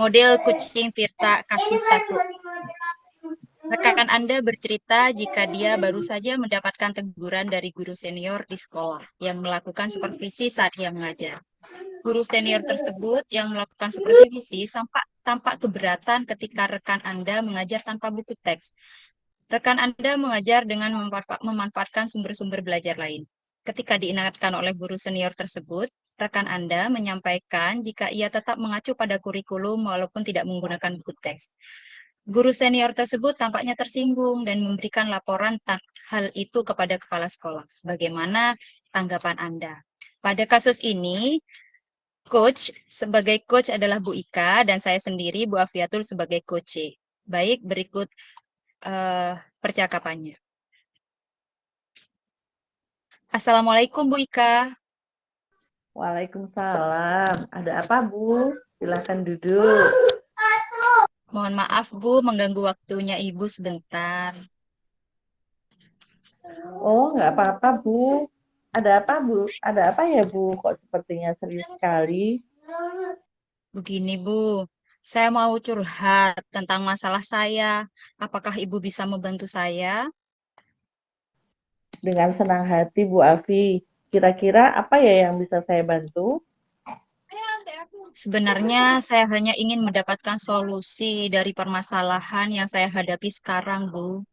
Model kucing Tirta kasus 1. Rekan Anda bercerita jika dia baru saja mendapatkan teguran dari guru senior di sekolah yang melakukan supervisi saat ia mengajar. Guru senior tersebut yang melakukan supervisi tampak keberatan ketika rekan Anda mengajar tanpa buku teks. Rekan Anda mengajar dengan memanfaatkan sumber-sumber belajar lain. Ketika diingatkan oleh guru senior tersebut, rekan Anda menyampaikan jika ia tetap mengacu pada kurikulum walaupun tidak menggunakan buku teks. Guru senior tersebut tampaknya tersinggung dan memberikan laporan hal itu kepada kepala sekolah. Bagaimana tanggapan Anda? Pada kasus ini, sebagai coach adalah Bu Ika dan saya sendiri Bu Afiatul sebagai coach. Baik, berikut percakapannya. Assalamualaikum Bu Ika. Waalaikumsalam. Ada apa, Bu? Silakan duduk. Mohon maaf Bu, mengganggu waktunya Ibu sebentar. Oh, nggak apa-apa, Bu. Ada apa, Bu? Ada apa ya, Bu? Kok sepertinya serius sekali? Begini Bu, saya mau curhat tentang masalah saya. Apakah Ibu bisa membantu saya? Dengan senang hati, Bu Afi. Kira-kira apa ya yang bisa saya bantu? Sebenarnya saya hanya ingin mendapatkan solusi dari permasalahan yang saya hadapi sekarang, Bu.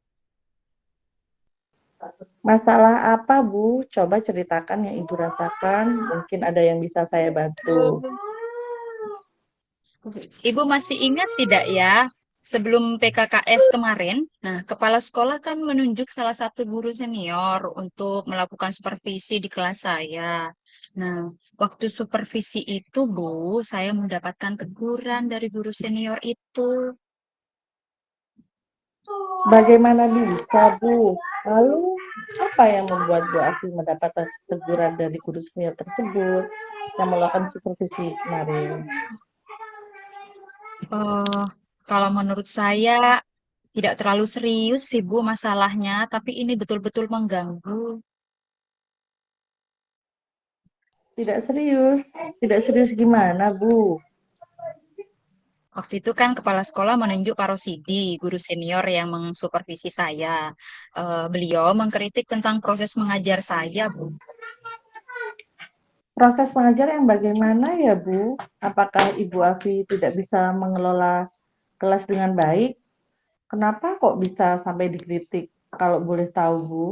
Masalah apa, Bu? Coba ceritakan yang Ibu rasakan. Mungkin ada yang bisa saya bantu. Ibu masih ingat tidak ya, sebelum PKKS kemarin, nah kepala sekolah kan menunjuk salah satu guru senior untuk melakukan supervisi di kelas saya. Nah, waktu supervisi itu, Bu, saya mendapatkan teguran dari guru senior itu. Bagaimana bisa, Bu? Lalu, apa yang membuat Bu Afi mendapat teguran dari guru senior tersebut yang melakukan supervisi kemarin? Eh, Kalau menurut saya, tidak terlalu serius sih Bu masalahnya, tapi ini betul-betul mengganggu. Tidak serius. Tidak serius gimana, Bu? Waktu itu kan kepala sekolah menunjuk Pak Rosidi, guru senior yang mensupervisi saya. Beliau mengkritik tentang proses mengajar saya, Bu. Proses pengajar yang bagaimana ya, Bu? Apakah Ibu Afi tidak bisa mengelola kelas dengan baik? Kenapa kok bisa sampai dikritik? Kalau boleh tahu, Bu.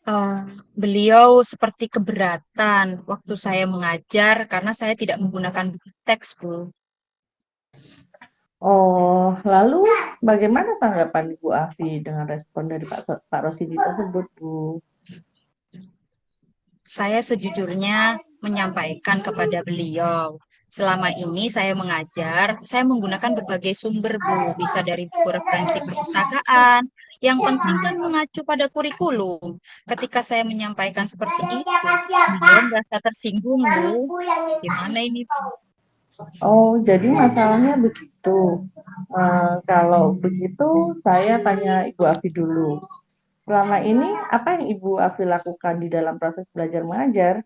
Eh, Beliau seperti keberatan waktu saya mengajar karena saya tidak menggunakan buku teks, Bu. Oh, lalu bagaimana tanggapan Ibu Afi dengan respon dari Pak Rosidi tersebut, Bu? Saya sejujurnya menyampaikan kepada beliau. Selama ini saya mengajar, saya menggunakan berbagai sumber, Bu. Bisa dari buku referensi perpustakaan. Yang penting kan mengacu pada kurikulum. Ketika saya menyampaikan seperti itu, beliau merasa tersinggung, Bu. Gimana ini? Oh, jadi masalahnya begitu. Kalau begitu, saya tanya Ibu Afi dulu. Selama ini, apa yang Ibu Afi lakukan di dalam proses belajar mengajar?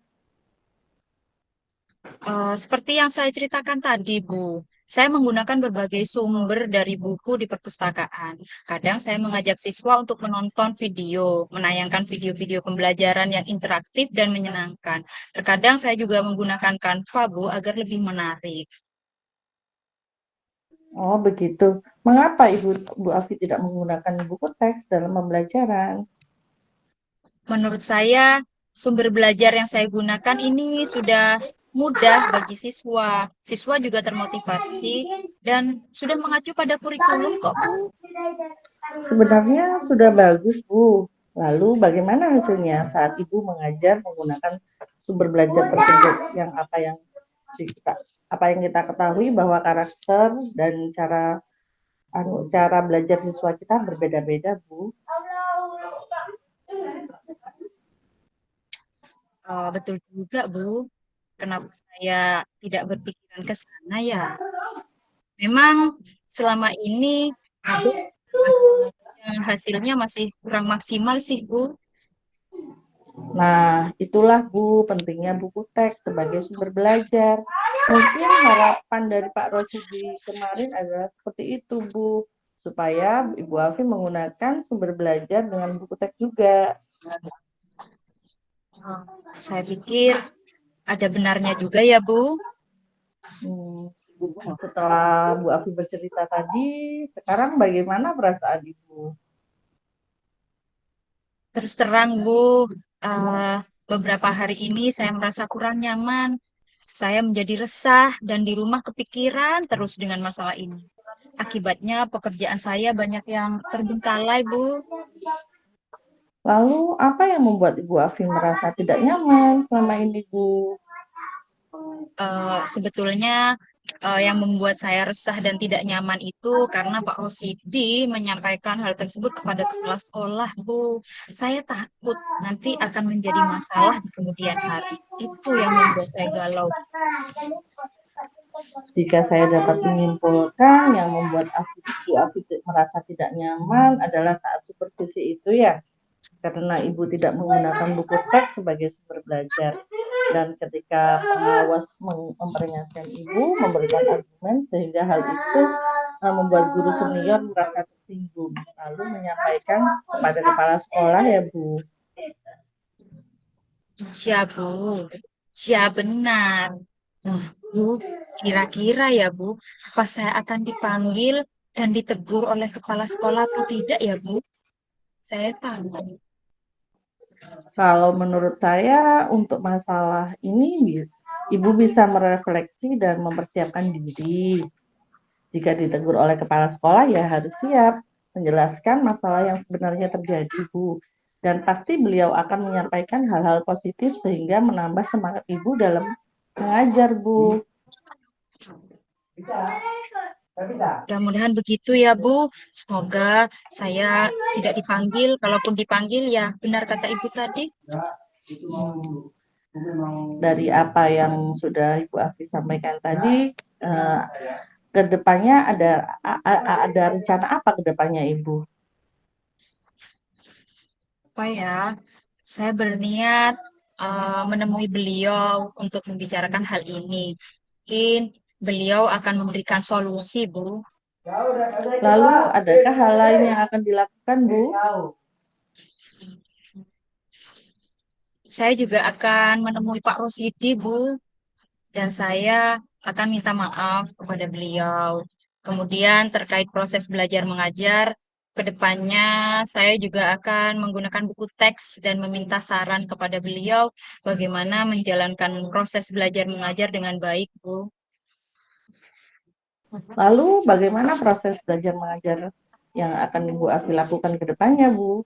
Seperti yang saya ceritakan tadi, Bu. Saya menggunakan berbagai sumber dari buku di perpustakaan. Kadang saya mengajak siswa untuk menonton video, menayangkan video-video pembelajaran yang interaktif dan menyenangkan. Terkadang saya juga menggunakan Canva, Bu, agar lebih menarik. Oh, begitu. Mengapa Bu Afi tidak menggunakan buku teks dalam pembelajaran? Menurut saya, sumber belajar yang saya gunakan ini sudah mudah bagi siswa. Siswa juga termotivasi dan sudah mengacu pada kurikulum kok, Bu. Sebenarnya sudah bagus, Bu. Lalu bagaimana hasilnya saat Ibu mengajar menggunakan sumber belajar tersebut? Kita, apa yang kita ketahui bahwa karakter dan cara belajar siswa kita berbeda-beda, Bu. Betul juga, Bu. Kenapa saya tidak berpikiran ke sana ya? Memang selama ini ada hasilnya masih kurang maksimal sih, Bu. Nah, itulah Bu, pentingnya buku teks sebagai sumber belajar. Mungkin harapan dari Pak Rosidi kemarin adalah seperti itu, Bu, supaya Ibu Afi menggunakan sumber belajar dengan buku teks juga. Oh, saya pikir ada benarnya juga ya, Bu. Hmm, setelah Bu Afi bercerita tadi, sekarang bagaimana perasaan Ibu? Terus terang, Bu, eh, beberapa hari ini saya merasa kurang nyaman. Saya menjadi resah dan di rumah kepikiran terus dengan masalah ini. Akibatnya pekerjaan saya banyak yang terbengkalai, Bu. Lalu apa yang membuat Ibu Afi merasa tidak nyaman selama ini, Bu? Sebetulnya yang membuat saya resah dan tidak nyaman itu karena Pak Rosidi menyampaikan hal tersebut kepada kepala sekolah, Bu. Saya takut nanti akan menjadi masalah di kemudian hari. Itu yang membuat saya galau. Jika saya dapat menyimpulkan yang membuat Ibu Afi merasa tidak nyaman adalah saat supervisi itu ya, karena Ibu tidak menggunakan buku teks sebagai sumber belajar. Dan ketika pengawas memperingatkan Ibu, memberikan argumen sehingga hal itu membuat guru senior merasa tersinggung, lalu menyampaikan kepada kepala sekolah ya Bu. Siap, Bu. Siap benar. Nah, Bu, kira-kira ya, Bu, apa saya akan dipanggil dan ditegur oleh kepala sekolah atau tidak ya, Bu? Saya takut. Kalau menurut saya untuk masalah ini Ibu bisa merefleksi dan mempersiapkan diri. Jika ditegur oleh kepala sekolah ya harus siap menjelaskan masalah yang sebenarnya terjadi, Bu. Dan pasti beliau akan menyampaikan hal-hal positif sehingga menambah semangat Ibu dalam mengajar, Bu. Mudah-mudahan begitu ya, Bu. Semoga saya tidak dipanggil. Kalaupun dipanggil, ya benar kata Ibu tadi. Dari apa yang sudah Ibu Afi sampaikan tadi, ke depannya ada rencana apa ke depannya, Ibu? Apa ya? Saya berniat menemui beliau untuk membicarakan hal ini. Mungkin beliau akan memberikan solusi, Bu. Lalu adakah hal lain yang akan dilakukan, Bu? Saya juga akan menemui Pak Rosidi, Bu, dan saya akan minta maaf kepada beliau. Kemudian terkait proses belajar mengajar, ke depannya saya juga akan menggunakan buku teks dan meminta saran kepada beliau bagaimana menjalankan proses belajar mengajar dengan baik, Bu. Lalu bagaimana proses belajar mengajar yang akan Ibu Afi lakukan ke depannya, Bu?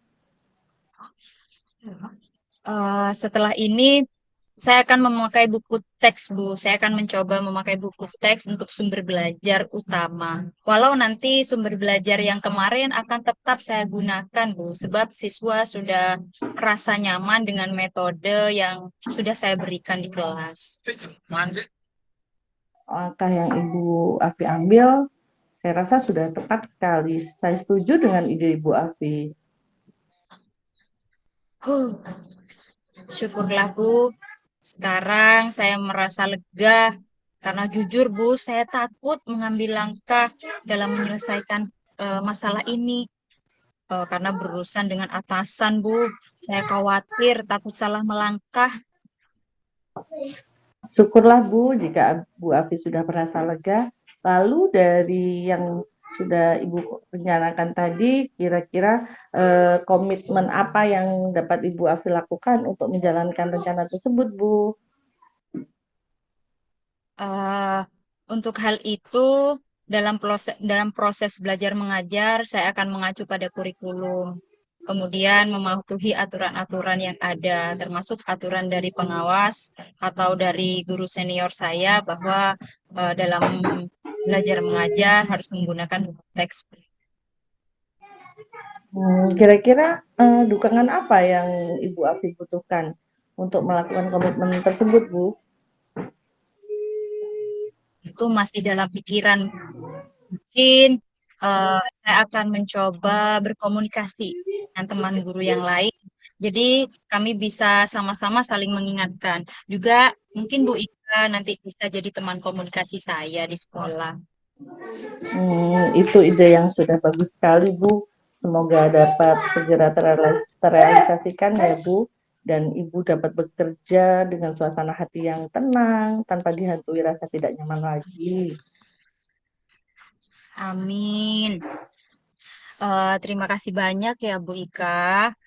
Setelah ini saya akan memakai buku teks, Bu. Saya akan mencoba memakai buku teks untuk sumber belajar utama. Walau nanti sumber belajar yang kemarin akan tetap saya gunakan, Bu, sebab siswa sudah merasa nyaman dengan metode yang sudah saya berikan di kelas. Langkah yang Ibu Afi ambil, saya rasa sudah tepat sekali. Saya setuju dengan ide Ibu Afi. Huh, syukurlah, Bu. Sekarang saya merasa lega karena jujur, Bu, saya takut mengambil langkah dalam menyelesaikan masalah ini. Karena berurusan dengan atasan, Bu. Saya khawatir takut salah melangkah. Syukurlah Bu, jika Bu Afi sudah merasa lega. Lalu dari yang sudah Ibu rencanakan tadi, kira-kira komitmen apa yang dapat Ibu Afi lakukan untuk menjalankan rencana tersebut, Bu? Eh, untuk hal itu, dalam proses belajar mengajar, saya akan mengacu pada kurikulum. Kemudian mematuhi aturan-aturan yang ada, termasuk aturan dari pengawas atau dari guru senior saya bahwa dalam belajar mengajar harus menggunakan buku teks. Kira-kira dukungan apa yang Ibu Afi butuhkan untuk melakukan komitmen tersebut, Bu? Itu masih dalam pikiran. Mungkin saya akan mencoba berkomunikasi dengan teman guru yang lain. Jadi kami bisa sama-sama saling mengingatkan. Juga mungkin Bu Ika nanti bisa jadi teman komunikasi saya di sekolah. Itu ide yang sudah bagus sekali, Bu. Semoga dapat segera terrealisasikan ya, Bu. Dan Ibu dapat bekerja dengan suasana hati yang tenang, tanpa dihantui rasa tidak nyaman lagi. Amin. Terima kasih banyak ya Bu Ika,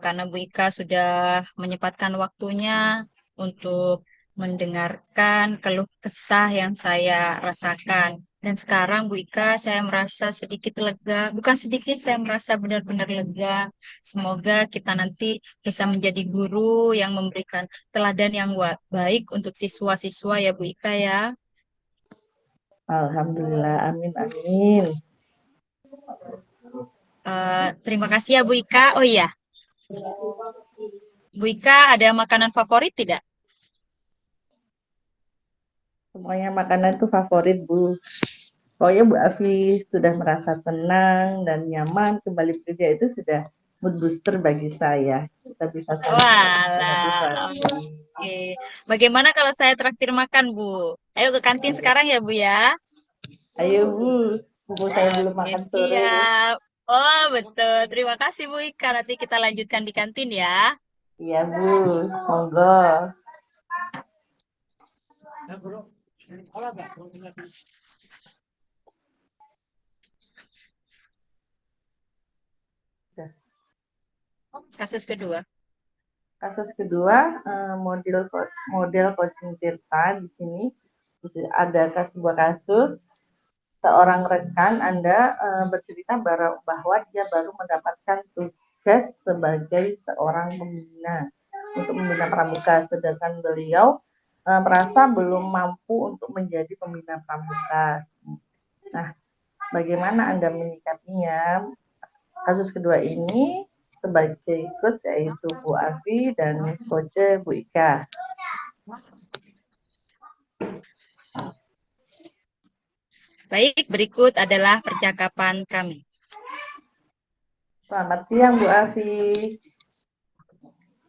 karena Bu Ika sudah menyempatkan waktunya untuk mendengarkan keluh kesah yang saya rasakan. Dan sekarang Bu Ika, saya merasa sedikit lega, bukan sedikit, saya merasa benar-benar lega. Semoga kita nanti bisa menjadi guru yang memberikan teladan yang baik untuk siswa-siswa ya Bu Ika ya. Alhamdulillah, amin, amin. Terima kasih ya Bu Ika. Oh iya, Bu Ika ada makanan favorit tidak? Semuanya makanan itu favorit, Bu. Pokoknya Bu Afi sudah merasa tenang dan nyaman kembali bekerja itu sudah mood booster bagi saya. Kita bisa saling Walah, memotivasi. oke. Bagaimana kalau saya traktir makan, Bu? Ayo ke kantin sekarang ya, Bu ya. Ayo Bu, mumpung saya belum Oke, makan sore. siap. Oh, betul. Terima kasih, Bu Ika. Nanti kita lanjutkan di kantin ya. Iya Bu, monggo. Kasus kedua. Kasus kedua, model coaching Tirta di sini ada sebuah kasus seorang rekan Anda bercerita bahwa dia baru mendapatkan tugas sebagai seorang pembina untuk membina pramuka, sedangkan beliau merasa belum mampu untuk menjadi pembina pramuka. Nah, bagaimana Anda menyikapinya? Kasus kedua ini sebagai coach yaitu Bu Afi dan coach Bu Ika. Baik, berikut adalah percakapan kami. Selamat siang Bu Afi.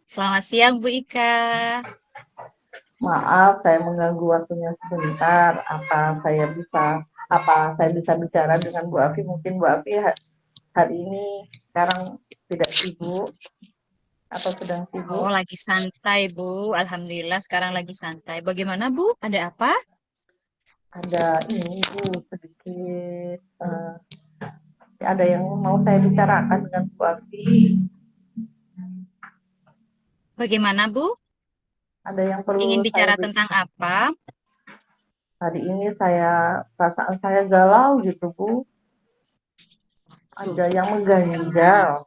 Selamat siang, Bu Ika. Maaf saya mengganggu waktunya sebentar. Apa saya bisa bicara dengan Bu Afi? Mungkin Bu Afi hari ini sekarang tidak sibuk atau sedang Oh, sibuk? lagi santai, Bu. Alhamdulillah sekarang lagi santai. Bagaimana, Bu? Ada apa? Ada ini Bu sedikit ada yang mau saya bicarakan dengan Bu Afi. Bagaimana, Bu? Ada yang perlu Ingin saya bicara tentang apa? hari ini perasaan saya galau gitu Bu. Ada yang mengganjal.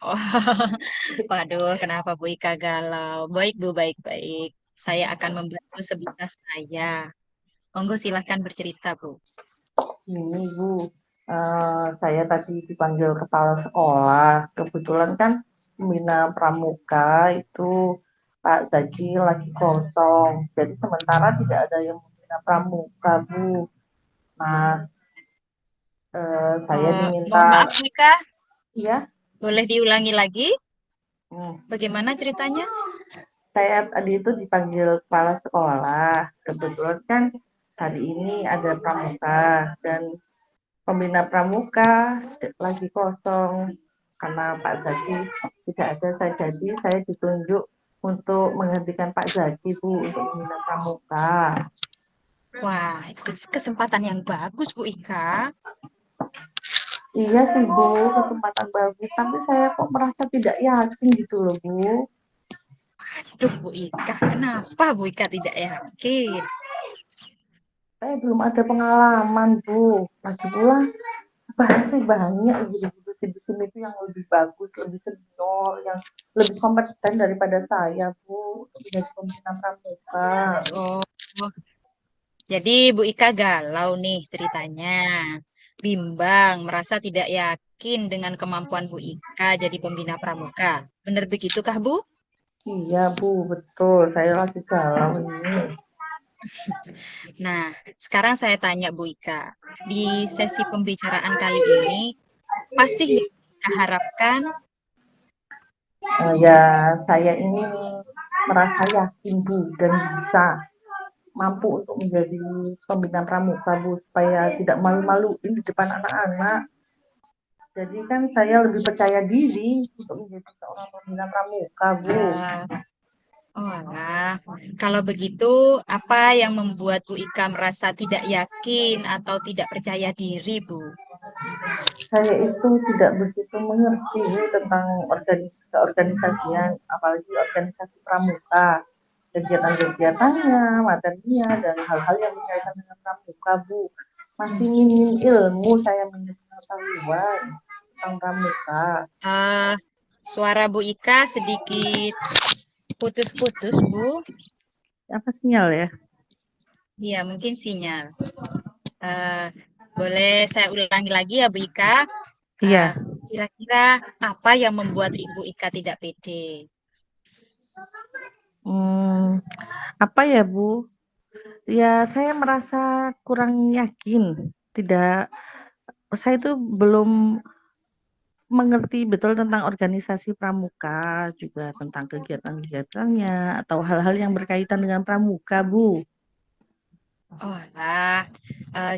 Oh, waduh, kenapa Bu Ika galau? Baik, Bu, baik-baik. Saya akan membantu sebisa saya. Monggo silahkan bercerita, Bu. Ini Bu, saya tadi dipanggil kepala sekolah. Kebetulan kan pembina pramuka itu Pak Zaki lagi kosong. Jadi sementara tidak ada yang membina pramuka Bu. Nah, saya Mohon diminta maaf, Bu Ika, ya. boleh diulangi lagi? hmm, Bagaimana ceritanya? saya tadi itu dipanggil kepala sekolah. Kebetulan kan hari ini ada pramuka dan pembina pramuka lagi kosong karena Pak Zaki tidak ada. Saya ditunjuk untuk menggantikan Pak Zaki Bu untuk membina pramuka. Wah, itu kesempatan yang bagus, Bu Ika. Iya sih Bu, kesempatan bagus, tapi saya kok merasa tidak yakin gitu loh Bu. Duh, Bu Ika, kenapa Bu Ika tidak yakin? Saya belum ada pengalaman Bu, lagi pula masih banyak guru-guru di sini itu yang lebih bagus, lebih senior, yang lebih kompeten daripada saya Bu untuk menjadi pembina pramuka. Oh, jadi Bu Ika galau nih ceritanya. Bimbang, merasa tidak yakin dengan kemampuan Bu Ika jadi pembina pramuka. Benar begitukah, Bu? Iya Bu, betul. Saya lagi galau ini. Nah, sekarang saya tanya Bu Ika, di sesi pembicaraan kali ini, apa sih yang Bu Ika harapkan? Ya, saya ini merasa yakin Bu dan bisa. mampu untuk menjadi pembina pramuka, Bu, supaya tidak malu-maluin di depan anak-anak. Jadi kan saya lebih percaya diri untuk menjadi seorang pembina pramuka, Bu. Ah, oh alah. Kalau begitu, apa yang membuat Bu Ika merasa tidak yakin atau tidak percaya diri, Bu? Saya itu tidak begitu mengerti, Bu, tentang organisasian, apalagi organisasi pramuka, kegiatan-kegiatannya, materinya, dan hal-hal yang berkaitan dengan pramuka, Bu. Masih minim ilmu, saya minim pengetahuan tentang pramuka. Ah, suara Bu Ika sedikit putus-putus, Bu. Apa sinyal ya? Iya, mungkin sinyal. Eh, boleh saya ulangi lagi ya, Bu Ika? Eh, Iya. kira-kira apa yang membuat Ibu Ika tidak pede? Hmm, apa ya, Bu? Ya, saya merasa kurang yakin. Tidak, saya itu belum mengerti betul tentang organisasi pramuka, juga tentang kegiatan-kegiatannya, atau hal-hal yang berkaitan dengan pramuka, Bu. Oh, lah,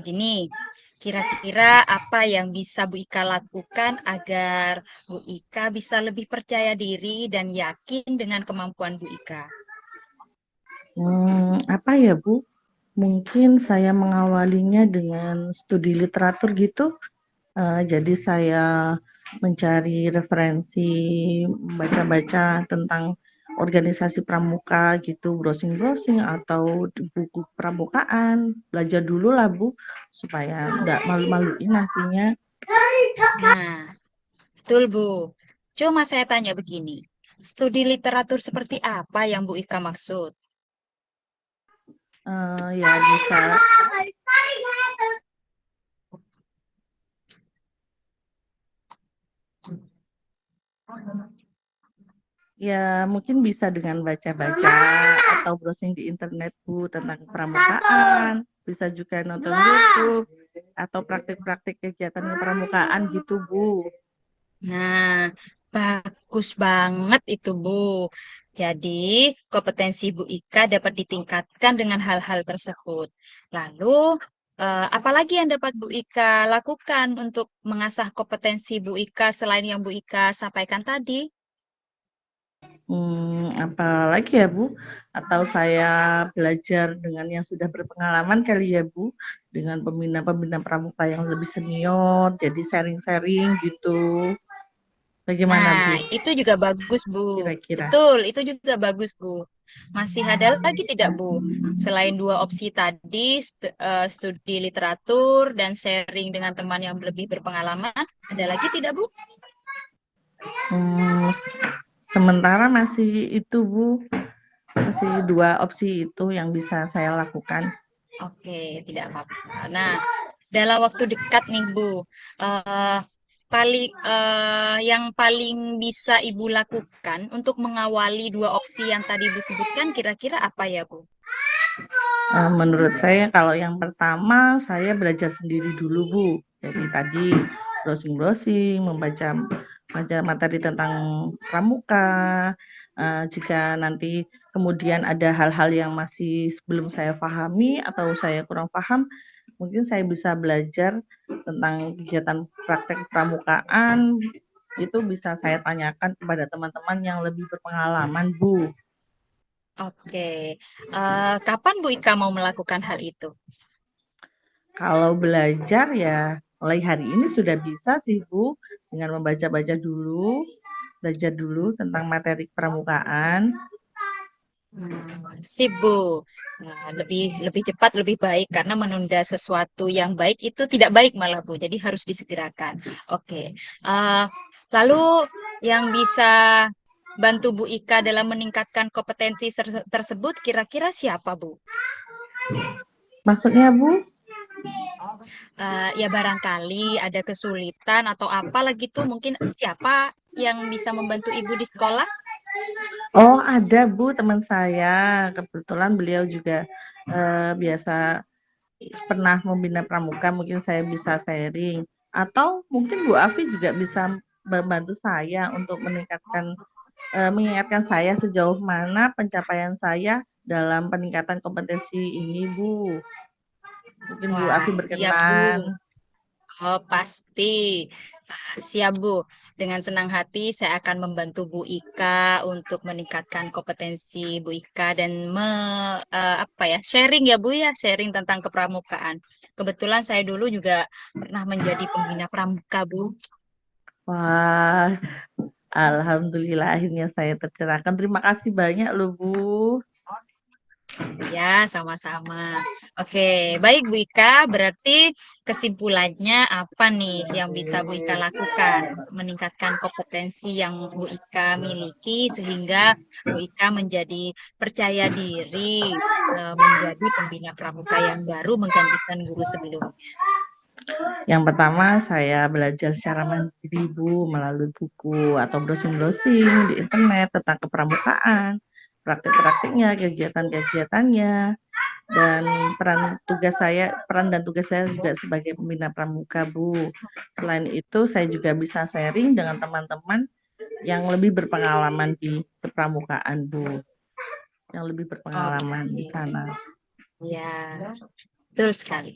gini, kira-kira apa yang bisa Bu Ika lakukan agar Bu Ika bisa lebih percaya diri dan yakin dengan kemampuan Bu Ika? Apa ya, Bu? Mungkin saya mengawalinya dengan studi literatur gitu. Jadi saya mencari referensi, baca-baca tentang organisasi pramuka gitu, browsing-browsing atau di buku pramukaan. Belajar dulu lah, Bu, supaya nggak malu-maluin nantinya. Nah, betul Bu. Cuma saya tanya begini, studi literatur seperti apa yang Bu Ika maksud? Ya bisa, ya mungkin bisa dengan baca-baca atau browsing di internet, Bu, tentang pramukaan. Bisa juga nonton YouTube atau praktik-praktik kegiatan kepramukaan gitu, Bu. Nah, bagus banget itu, Bu. Jadi, kompetensi Bu Ika dapat ditingkatkan dengan hal-hal tersebut. Lalu, apalagi yang dapat Bu Ika lakukan untuk mengasah kompetensi Bu Ika selain yang Bu Ika sampaikan tadi? Apa lagi ya, Bu? Atau saya belajar dengan yang sudah berpengalaman kali ya, Bu? Dengan pembina-pembina pramuka yang lebih senior, jadi sharing-sharing gitu. Bagaimana, Nah, Bu? itu juga bagus, Bu. Kira-kira. Betul, itu juga bagus, Bu. Masih ada lagi tidak, Bu? Selain dua opsi tadi, studi literatur dan sharing dengan teman yang lebih berpengalaman, ada lagi tidak, Bu? Hmm, Sementara masih itu, Bu. Masih dua opsi itu yang bisa saya lakukan. Oke, tidak apa-apa. Nah, dalam waktu dekat nih, Bu, eh, yang paling bisa Ibu lakukan untuk mengawali dua opsi yang tadi Ibu sebutkan, kira-kira apa ya, Bu? Menurut saya kalau yang pertama saya belajar sendiri dulu, Bu. Jadi tadi browsing-browsing, baca materi tentang pramuka. Jika nanti kemudian ada hal-hal yang masih belum saya pahami atau saya kurang paham, mungkin saya bisa belajar tentang kegiatan praktek pramukaan. Itu bisa saya tanyakan kepada teman-teman yang lebih berpengalaman, Bu. Oke, kapan Bu Ika mau melakukan hal itu? Kalau belajar ya mulai hari ini sudah bisa sih, Bu, dengan membaca-baca dulu, belajar dulu tentang materi pramukaan. Sip, Bu. Nah, lebih lebih cepat lebih baik karena menunda sesuatu yang baik itu tidak baik malah, Bu. Jadi harus disegerakan. Oke. Eh, lalu yang bisa bantu Bu Ika dalam meningkatkan kompetensi tersebut kira-kira siapa, Bu? Maksudnya, Bu? Ya barangkali ada kesulitan atau apa lagi tuh mungkin siapa yang bisa membantu Ibu di sekolah? Oh, ada, Bu, teman saya. Kebetulan beliau juga biasa pernah membina pramuka, mungkin saya bisa sharing. Atau mungkin Bu Afi juga bisa membantu saya untuk mengingatkan saya sejauh mana pencapaian saya dalam peningkatan kompetensi ini, Bu. Mungkin Bu Wah, Afi siap, Bu. berkenan. Oh, pasti. Siap, Bu. Dengan senang hati saya akan membantu Bu Ika untuk meningkatkan kompetensi Bu Ika dan apa ya, sharing ya, Bu ya, sharing tentang kepramukaan. Kebetulan saya dulu juga pernah menjadi pembina pramuka, Bu. Wah, alhamdulillah akhirnya saya tercerahkan. Terima kasih banyak loh, Bu. Ya, sama-sama. Oke, baik Bu Ika, berarti kesimpulannya apa nih yang bisa Bu Ika lakukan untuk meningkatkan kompetensi yang Bu Ika miliki sehingga Bu Ika menjadi percaya diri menjadi pembina pramuka yang baru menggantikan guru sebelumnya. Yang pertama, saya belajar secara mandiri, Bu, melalui buku atau browsing-browsing di internet tentang kepramukaan, praktik-praktiknya, kegiatan-kegiatannya, dan peran dan tugas saya juga sebagai pembina pramuka, Bu. Selain itu, saya juga bisa sharing dengan teman-teman yang lebih berpengalaman di kepramukaan, Bu. Yang lebih berpengalaman di Oke, sana. ya, betul sekali.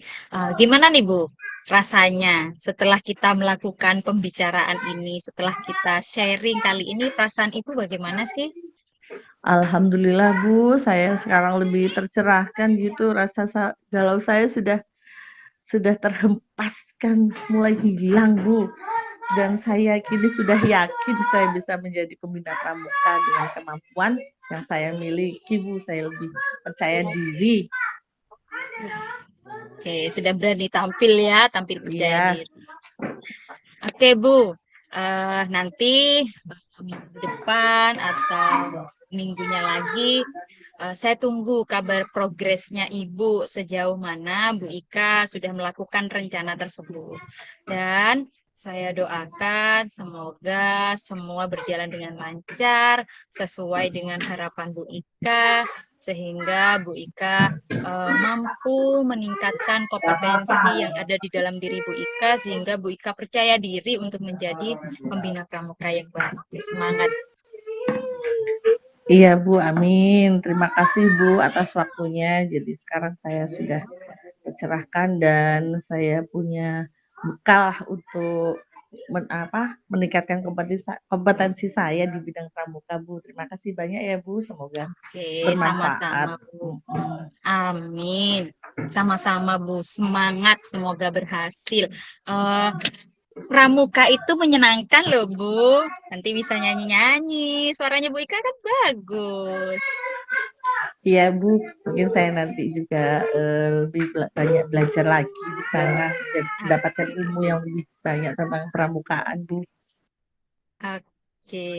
Gimana nih Bu? Rasanya setelah kita melakukan pembicaraan ini, setelah kita sharing kali ini, perasaan Ibu bagaimana sih? Alhamdulillah, Bu, saya sekarang lebih tercerahkan gitu. Galau saya sudah terhempaskan, mulai hilang, Bu. Dan saya kini sudah yakin saya bisa menjadi pembina pramuka dengan kemampuan yang saya miliki, Bu. Saya lebih percaya diri. Oke, sudah berani tampil ya, tampil percaya Iya, diri. Oke, Bu. Nanti minggu depan atau minggunya lagi, saya tunggu kabar progresnya Ibu sejauh mana Bu Ika sudah melakukan rencana tersebut. Dan saya doakan semoga semua berjalan dengan lancar, sesuai dengan harapan Bu Ika, sehingga Bu Ika mampu meningkatkan kompetensi yang ada di dalam diri Bu Ika sehingga Bu Ika percaya diri untuk menjadi pembina pramuka yang baru. Semangat. iya, Bu. Amin. Terima kasih, Bu, atas waktunya. Jadi sekarang saya sudah tercerahkan dan saya punya bekal untuk meningkatkan kompetensi saya di bidang pramuka, Bu. Terima kasih banyak ya, Bu. Semoga Oke, bermanfaat. sama-sama Bu. Amin. Sama-sama Bu. Semangat, semoga berhasil. Eh, pramuka itu menyenangkan loh Bu. Nanti bisa nyanyi-nyanyi. Suaranya Bu Ika kan bagus. Iya, Bu. Mungkin saya nanti juga lebih banyak belajar lagi di sana dan mendapatkan ilmu yang lebih banyak tentang pramukaan, Bu. Oke.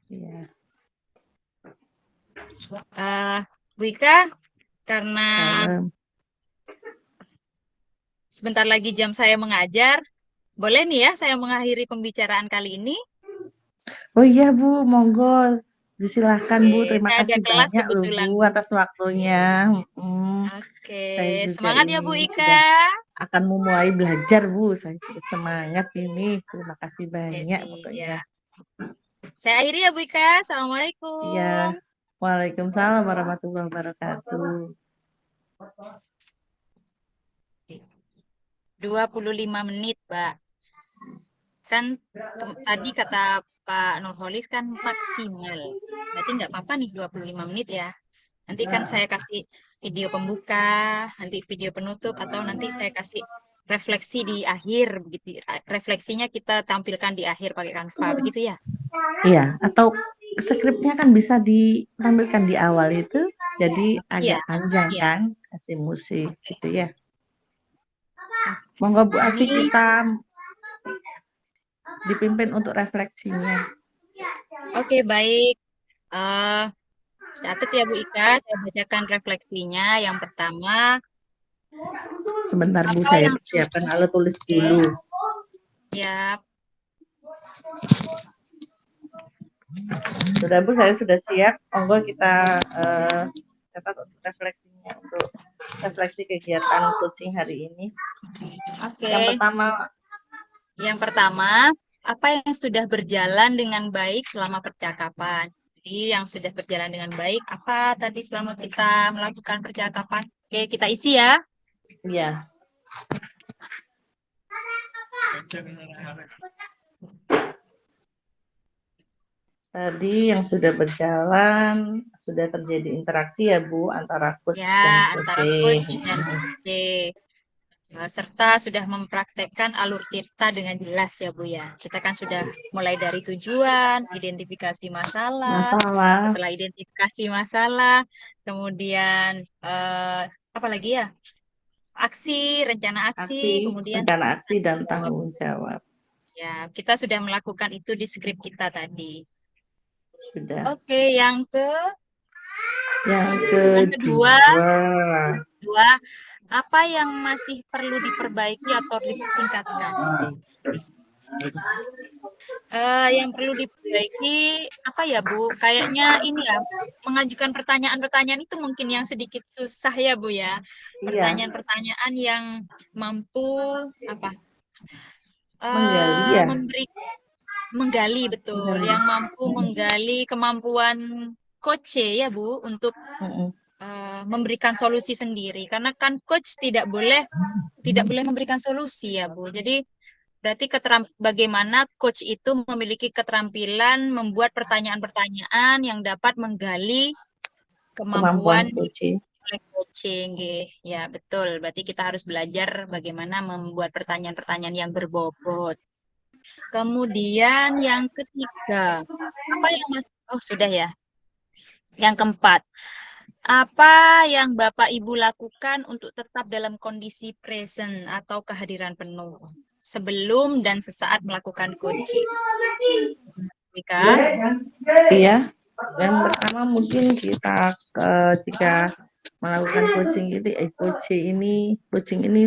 Iya. Bu Ika, karena Salam. sebentar lagi jam saya mengajar, boleh nih ya saya mengakhiri pembicaraan kali ini? Oh iya, Bu, monggo. Disilahkan, Bu. Oke, Terima saya ada kasih kelas banyak loh, Bu, kebetulan, Bu. atas waktunya. Oke, Saya juga semangat ya ini Bu Ika. sudah akan memulai belajar, Bu. Saya sudah semangat ini. Terima kasih Oke, banyak sih, pokoknya. ya. Saya akhiri ya Bu Ika. Iya. Assalamualaikum. Waalaikumsalam warahmatullahi wabarakatuh. 25 menit, Pak. Kan tadi kata Pak Nurholis kan maksimal. Berarti nggak apa-apa nih 25 menit ya. Nanti kan saya kasih video pembuka, nanti video penutup, atau nanti saya kasih refleksi di akhir, begitu. Refleksinya kita tampilkan di akhir pakai Canva, begitu ya? Iya, atau skripnya kan bisa ditampilkan di awal itu, jadi Iya, agak panjang iya. kan, kasih musik gitu ya. Oke. Monggo Bu Afi, Ini, kita dipimpin untuk refleksinya. oke baik. Eh catat ya Bu Ika, saya bacakan refleksinya. Yang pertama, Sebentar Bu, apa saya yang siapkan alat tulis oke, dulu. ya, Sudah Bu, saya sudah siap. Monggo kita catat untuk refleksinya, untuk refleksi kegiatan coaching hari ini. oke. Yang pertama, Yang pertama, apa yang sudah berjalan dengan baik selama percakapan? Jadi yang sudah berjalan dengan baik, apa tadi selama kita melakukan percakapan? Oke, kita isi ya. Iya. Tadi yang sudah berjalan, sudah terjadi interaksi ya Bu, antara coach dan Ya, coach. antara coach dan coach. Serta sudah mempraktekkan alur tirta dengan jelas ya Bu ya. Kita kan sudah mulai dari tujuan, identifikasi masalah, Masalah, setelah identifikasi masalah, kemudian apa lagi ya? Aksi, rencana aksi, aksi, kemudian rencana aksi dan jawab. tanggung jawab. Ya, kita sudah melakukan itu di skrip kita tadi. Sudah. Oke, Yang yang kedua, kedua, dua, apa yang masih perlu diperbaiki atau ditingkatkan? Yang perlu diperbaiki apa ya Bu? Kayaknya ini ya, mengajukan pertanyaan-pertanyaan itu mungkin yang sedikit susah ya Bu ya. iya, Pertanyaan-pertanyaan yang mampu apa? menggali ya, Memberi menggali betul, menggali. yang mampu menggali kemampuan coach ya Bu untuk Mm-mm. memberikan solusi sendiri. Karena kan coach tidak boleh memberikan solusi ya Bu. Jadi berarti bagaimana coach itu memiliki keterampilan membuat pertanyaan-pertanyaan yang dapat menggali Kemampuan kemampuan coaching. oleh coaching. Nggih. Ya, betul. Berarti kita harus belajar bagaimana membuat pertanyaan-pertanyaan yang berbobot. Kemudian yang ketiga, apa yang Mas Oh, sudah ya. Yang keempat, apa yang Bapak Ibu lakukan untuk tetap dalam kondisi present atau kehadiran penuh sebelum dan sesaat melakukan coaching? Wika? Iya, yang pertama mungkin kita jika melakukan coaching ini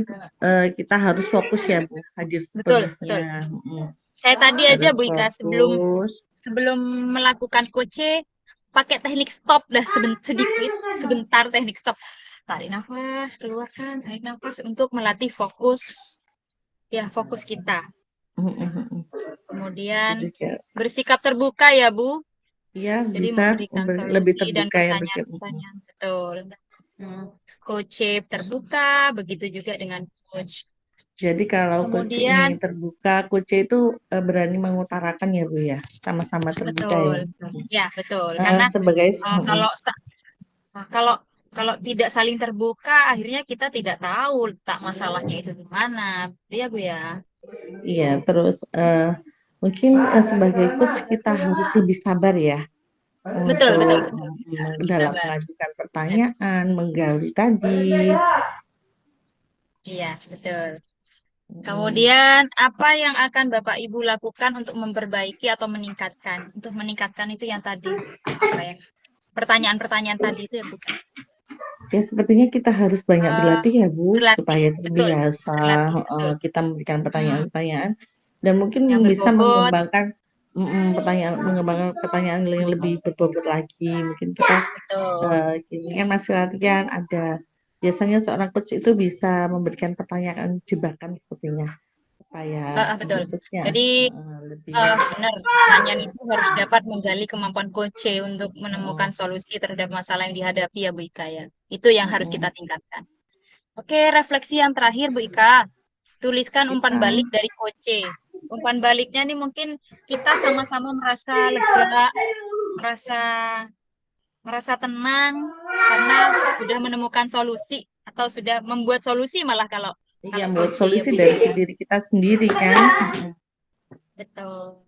kita harus fokus ya Bu, hadir Betul, betul. sepenuhnya. Saya tadi aja Harus Bu Ika sebelum fokus. sebelum melakukan coaching pakai teknik stop dah sedikit sebentar teknik stop. Tarik nafas, keluarkan, tarik nafas untuk melatih fokus kita. Kemudian Jadi kayak, bersikap terbuka ya Bu. iya Jadi bisa memberikan lebih solusi dan terbuka ya berpikir. pertanyaan-pertanyaan. Betul. Coach terbuka, begitu juga dengan coach. Jadi kalau coach Kemudian, ini terbuka, coach itu berani mengutarakan ya Bu ya, sama-sama terbuka betul. ya. Ya, betul. Karena Sebagai kalau kalau kalau tidak saling terbuka, akhirnya kita tidak tahu letak masalahnya itu di mana. Iya, Bu ya. iya, terus mungkin sebagai coach kita harus lebih sabar ya Betul, betul, untuk betul. Kita lebih dalam sabar. mengajukan pertanyaan, menggali tadi. Iya, betul. Kemudian, apa yang akan Bapak Ibu lakukan untuk memperbaiki atau meningkatkan? Untuk meningkatkan itu yang tadi, apa ya? Pertanyaan-pertanyaan tadi itu ya, bukan? Ya sepertinya kita harus banyak berlatih ya Bu, Berlatih, supaya betul. terbiasa Berlatih, betul. kita memberikan Mm, pertanyaan-pertanyaan dan mungkin yang bisa berbobot, mengembangkan pertanyaan yang lebih berbobot lagi. Mungkin kita betul. ini kan masih latihan, ada biasanya seorang coach itu bisa memberikan pertanyaan jebakan sepertinya supaya Betul. coachnya Jadi, lebih benar, pertanyaan itu harus dapat menggali kemampuan coach untuk menemukan mm, solusi terhadap masalah yang dihadapi ya, Bu Ika ya. Itu yang harus kita mm, tingkatkan. Oke, refleksi yang terakhir, Bu Ika. Tuliskan umpan kita balik dari coach. Umpan baliknya nih mungkin kita sama-sama merasa lega, merasa merasa tenang karena sudah menemukan solusi atau sudah membuat solusi malah kalau yang kalau buat coach ya solusi Bu dari ya. diri kita sendiri kan. Betul.